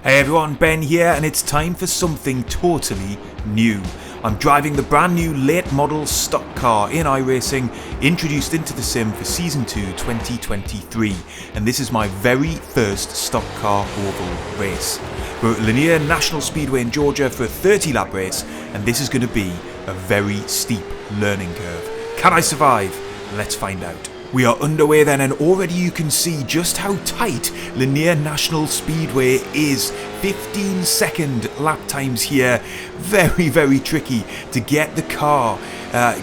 Hey everyone, Ben here, and it's time for something totally new. I'm driving the brand new late model stock car in iRacing, introduced into the sim for Season 2 2023, and this is my very first stock car oval race. We're at Lanier National Speedway in Georgia for a 30 lap race, and this is going to be a very steep learning curve. Can I survive? Let's find out. We are underway then, and already you can see just how tight Lanier National Speedway is. 15-second lap times here. Very tricky to get the car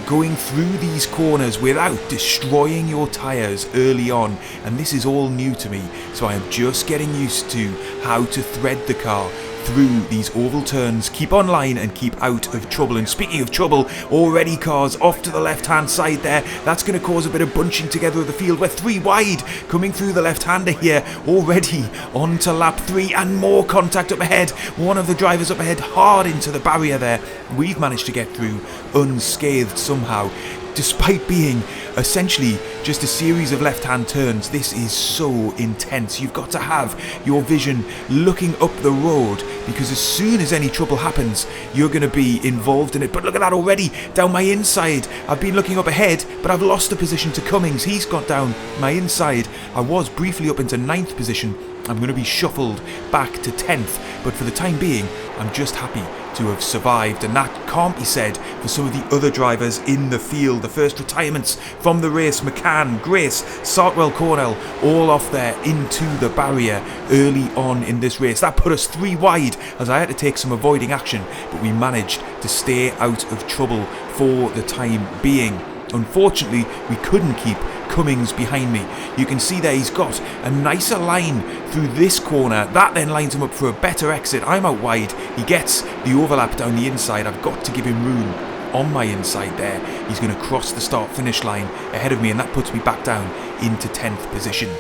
going through these corners without destroying your tyres early on, and this is all new to me, so I am just getting used to how to thread the car through these oval turns, keep on line and keep out of trouble. And speaking of trouble, already cars off to the left hand side there. That's going to cause a bit of bunching together of the field. We're 3 wide coming through the left hander here, already on to lap 3, and more contact up ahead. One of the drivers up ahead hard into the barrier there. We've managed to get through unscathed somehow, despite being essentially just a series of left-hand turns. This is so intense. You've got to have your vision looking up the road, because as soon as any trouble happens, you're going to be involved in it. But look at that already, down my inside. I've been looking up ahead, but I've lost the position to Cummings. He's got down my inside. I was briefly up into 9th position. I'm going to be shuffled back to 10th, but for the time being, I'm just happy to have survived, and that can't be said for some of the other drivers in the field. The first retirements from the race: McCann, Grace, Sartwell, Cornell, all off there into the barrier early on in this race. That put us 3 wide as I had to take some avoiding action, but we managed to stay out of trouble for the time being. Unfortunately, we couldn't keep Cummings behind me. You can see there he's got a nicer line through this corner. That then lines him up for a better exit. I'm out wide. He gets the overlap down the inside. I've got to give him room on my inside there. He's going to cross the start-finish line ahead of me, and that puts me back down into 10th position.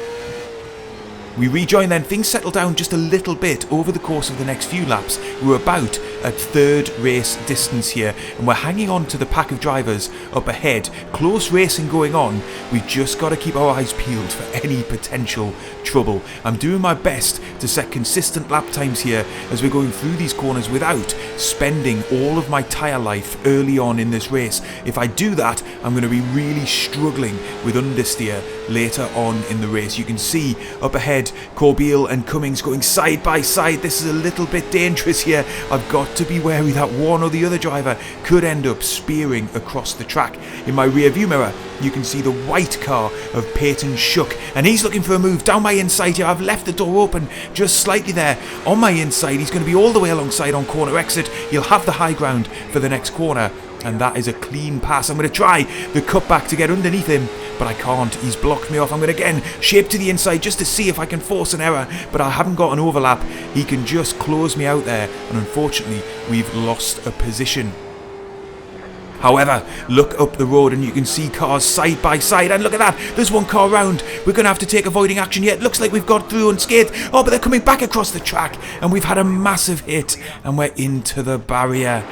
We rejoin then. Things settle down just a little bit over the course of the next few laps. We're about at 3rd race distance here, and we're hanging on to the pack of drivers up ahead. Close racing going on. We've just got to keep our eyes peeled for any potential trouble. I'm doing my best to set consistent lap times here as we're going through these corners without spending all of my tyre life early on in this race. If I do that, I'm going to be really struggling with understeer later on in the race. You can see up ahead Corbeil and Cummings going side by side. This is a little bit dangerous here. I've got to be wary that one or the other driver could end up spearing across the track. In my rear view mirror, you can see the white car of Peyton Shook, and he's looking for a move down my inside here. I've left the door open just slightly there on my inside. He's going to be all the way alongside on corner exit. He'll have the high ground for the next corner, and that is a clean pass. I'm going to try the cutback to get underneath him, but I can't. He's blocked me off. I'm going to again shape to the inside just to see if I can force an error, but I haven't got an overlap. He can just close me out there, and unfortunately we've lost a position. However, look up the road and you can see cars side by side, and look at that, there's one car round. We're going to have to take avoiding action here. It looks like we've got through unscathed. Oh, but they're coming back across the track, and we've had a massive hit, and we're into the barrier.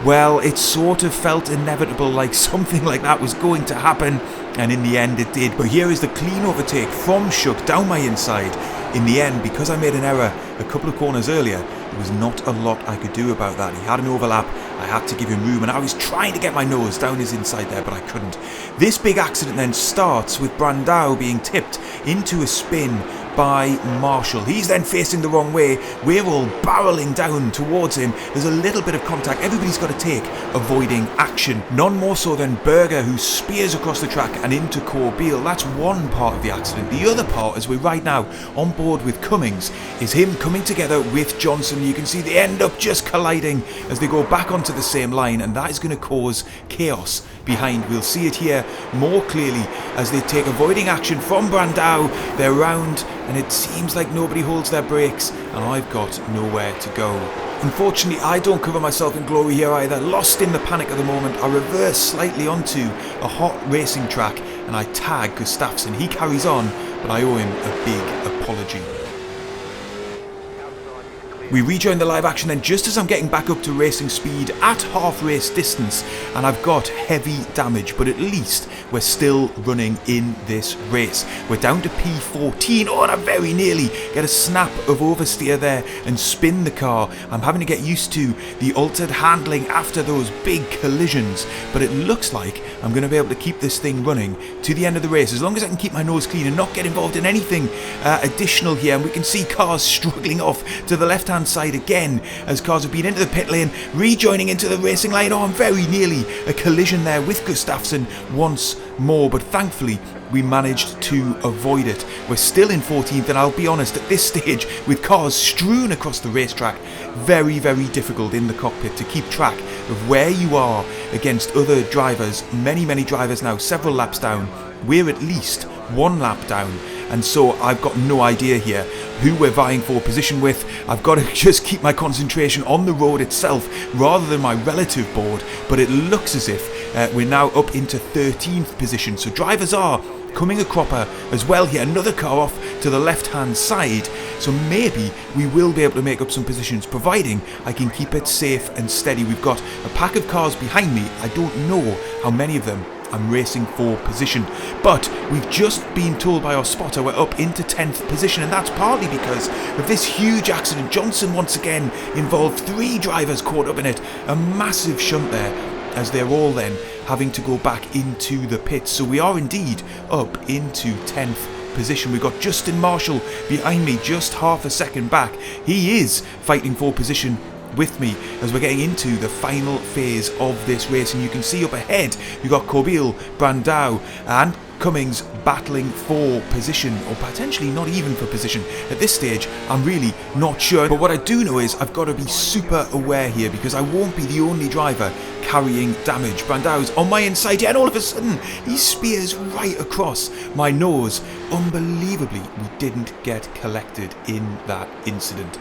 Well, it sort of felt inevitable, like something like that was going to happen, and in the end it did. But here is the clean overtake from Shook down my inside. In the end, because I made an error a couple of corners earlier, there was not a lot I could do about that. He had an overlap, I had to give him room, and I was trying to get my nose down his inside there, but I couldn't. This big accident then starts with Brandao being tipped into a spin by Marshall. He's then facing the wrong way. We're all barreling down towards him. There's a little bit of contact. Everybody's got to take avoiding action. None more so than Berger, who spears across the track and into Corbeil. That's one part of the accident. The other part, as we're right now on board with Cummings, is him coming together with Johnson. You can see they end up just colliding as they go back onto the same line, and that is going to cause chaos behind. We'll see it here more clearly as they take avoiding action from Brandao. They're round, and it seems like nobody holds their brakes, and I've got nowhere to go. Unfortunately, I don't cover myself in glory here either. Lost in the panic of the moment, I reverse slightly onto a hot racing track, and I tag Gustafsson. He carries on, but I owe him a big apology. We rejoin the live action then just as I'm getting back up to racing speed at half race distance, and I've got heavy damage, but at least we're still running in this race. We're down to P14. Oh, and I very nearly get a snap of oversteer there and spin the car. I'm having to get used to the altered handling after those big collisions, but it looks like I'm going to be able to keep this thing running to the end of the race as long as I can keep my nose clean and not get involved in anything additional here. And we can see cars struggling off to the left hand side again as cars have been into the pit lane, rejoining into the racing line. Oh, I'm very nearly a collision there with Gustafsson once more, but thankfully we managed to avoid it. We're still in 14th, and I'll be honest, at this stage with cars strewn across the racetrack, very difficult in the cockpit to keep track of where you are against other drivers. Many drivers now several laps down. We're at least one lap down, and so I've got no idea here who we're vying for position with. I've got to just keep my concentration on the road itself rather than my relative board, but it looks as if we're now up into 13th position, so drivers are coming a cropper as well here. Another car off to the left hand side, so maybe we will be able to make up some positions providing I can keep it safe and steady. We've got a pack of cars behind me. I don't know how many of them I'm racing for position, but we've just been told by our spotter we're up into 10th position, and that's partly because of this huge accident. Johnson once again involved, 3 drivers caught up in it, a massive shunt there as they're all then having to go back into the pits. So we are indeed up into 10th position. We've got Justin Marshall behind me, just half a second back. He is fighting for position with me as we're getting into the final phase of this race, and you can see up ahead you've got Kobil, Brandao and Cummings battling for position, or potentially not even for position. At this stage I'm really not sure, but what I do know is I've got to be super aware here because I won't be the only driver carrying damage. Brandao's on my inside, and all of a sudden he spears right across my nose. Unbelievably, we didn't get collected in that incident.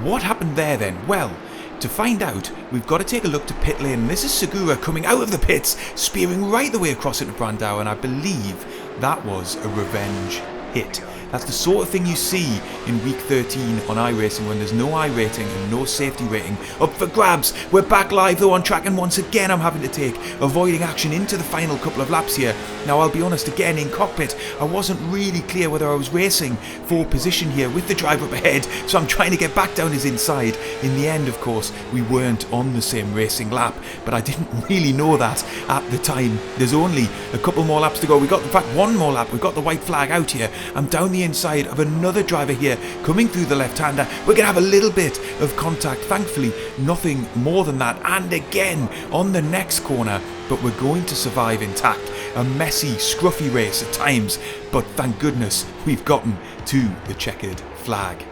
What happened there then? Well, to find out, we've got to take a look to pit lane. This is Segura coming out of the pits, spearing right the way across into Brandao, and I believe that was a revenge hit. That's the sort of thing you see in week 13 on iRacing when there's no iRating and no safety rating up for grabs. We're back live though on track, and once again I'm having to take avoiding action into the final couple of laps here. Now I'll be honest, again in cockpit I wasn't really clear whether I was racing for position here with the driver up ahead, so I'm trying to get back down his inside. In the end, of course, we weren't on the same racing lap, but I didn't really know that at the time. There's only a couple more laps to go. We got, in fact, one more lap. We've got the white flag out here. I'm down the inside of another driver here coming through the left-hander. We're going to have a little bit of contact, thankfully nothing more than that, and again on the next corner, but we're going to survive intact. A messy, scruffy race at times, but thank goodness we've gotten to the checkered flag.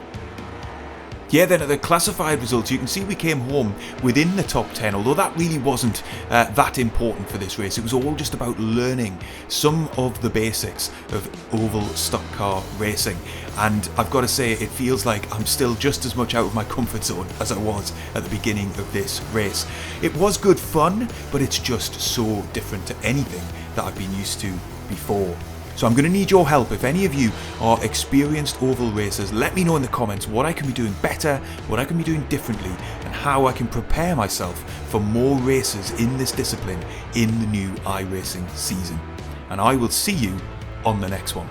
Yeah, then at the classified results, you can see we came home within the top 10, although that really wasn't that important for this race. It was all just about learning some of the basics of oval stock car racing. And I've got to say, it feels like I'm still just as much out of my comfort zone as I was at the beginning of this race. It was good fun, but it's just so different to anything that I've been used to before. So I'm going to need your help. If any of you are experienced oval racers, let me know in the comments what I can be doing better, what I can be doing differently, and how I can prepare myself for more races in this discipline in the new iRacing season. And I will see you on the next one.